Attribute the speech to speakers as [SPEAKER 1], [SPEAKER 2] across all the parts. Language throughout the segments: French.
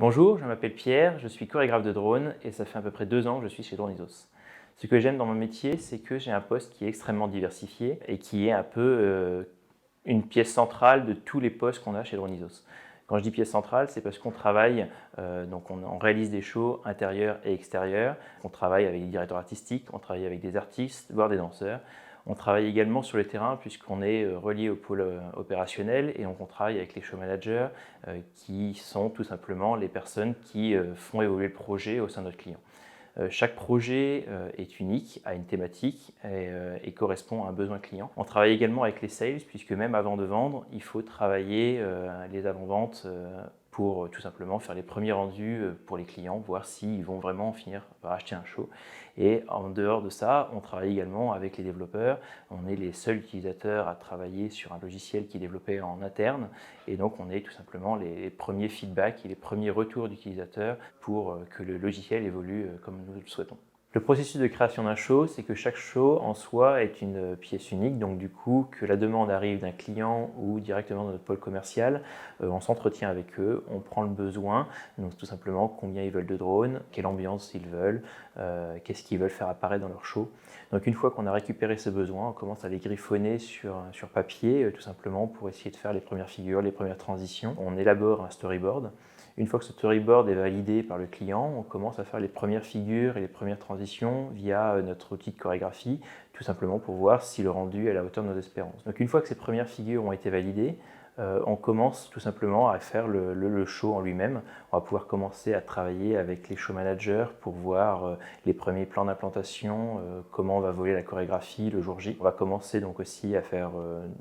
[SPEAKER 1] Bonjour, je m'appelle Pierre, je suis chorégraphe de drone et ça fait à peu près 2 ans que je suis chez Dronisos. Ce que j'aime dans mon métier, c'est que j'ai un poste qui est extrêmement diversifié et qui est un peu une pièce centrale de tous les postes qu'on a chez Dronisos. Quand je dis pièce centrale, c'est parce qu'on travaille, donc on réalise des shows intérieurs et extérieurs, on travaille avec des directeurs artistiques, on travaille avec des artistes, voire des danseurs. On travaille également sur le terrain puisqu'on est relié au pôle opérationnel et donc on travaille avec les show managers qui sont tout simplement les personnes qui font évoluer le projet au sein de notre client. Chaque projet est unique, a une thématique et correspond à un besoin client. On travaille également avec les sales puisque même avant de vendre, il faut travailler les avant-ventes pour tout simplement faire les premiers rendus pour les clients, voir s'ils vont vraiment finir par acheter un show. Et en dehors de ça, on travaille également avec les développeurs. On est les seuls utilisateurs à travailler sur un logiciel qui est développé en interne. Et donc, on est tout simplement les premiers feedbacks et les premiers retours d'utilisateurs pour que le logiciel évolue comme nous le souhaitons. Le processus de création d'un show, c'est que chaque show en soi est une pièce unique, donc du coup que la demande arrive d'un client ou directement de notre pôle commercial, on s'entretient avec eux, on prend le besoin, donc tout simplement combien ils veulent de drones, quelle ambiance ils veulent, qu'est-ce qu'ils veulent faire apparaître dans leur show. Donc une fois qu'on a récupéré ce besoin, on commence à les griffonner sur papier, tout simplement pour essayer de faire les premières figures, les premières transitions. On élabore un storyboard. Une fois que ce storyboard est validé par le client, on commence à faire les premières figures et les premières transitions via notre outil de chorégraphie, tout simplement pour voir si le rendu est à la hauteur de nos espérances. Donc une fois que ces premières figures ont été validées, on commence tout simplement à faire le show en lui-même. On va pouvoir commencer à travailler avec les show managers pour voir les premiers plans d'implantation, comment on va voler la chorégraphie le jour J. On va commencer donc aussi à faire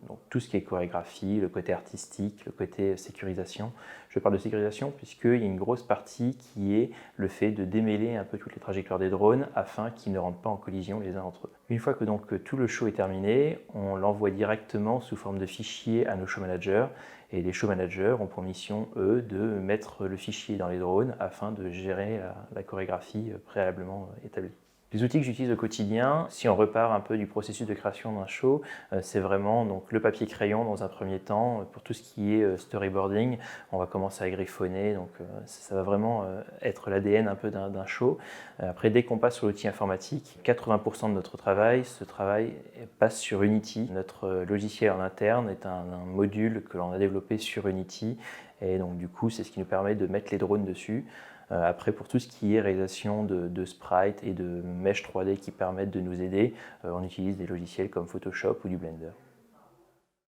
[SPEAKER 1] donc tout ce qui est chorégraphie, le côté artistique, le côté sécurisation. Je parle de sécurisation puisqu'il y a une grosse partie qui est le fait de démêler un peu toutes les trajectoires des drones afin qu'ils ne rentrent pas en collision les uns entre eux. Une fois que donc tout le show est terminé, on l'envoie directement sous forme de fichier à nos show managers et les show managers ont pour mission, eux, de mettre le fichier dans les drones afin de gérer la chorégraphie préalablement établie. Les outils que j'utilise au quotidien, si on repart un peu du processus de création d'un show, c'est vraiment donc, le papier crayon dans un premier temps. Pour tout ce qui est storyboarding, on va commencer à griffonner, donc ça va vraiment être l'ADN un peu d'un show. Après, dès qu'on passe sur l'outil informatique, 80% de notre travail, ce travail passe sur Unity. Notre logiciel en interne est un module que l'on a développé sur Unity et donc du coup, c'est ce qui nous permet de mettre les drones dessus. Après, pour tout ce qui est réalisation de sprites et de mesh 3D qui permettent de nous aider, on utilise des logiciels comme Photoshop ou du Blender.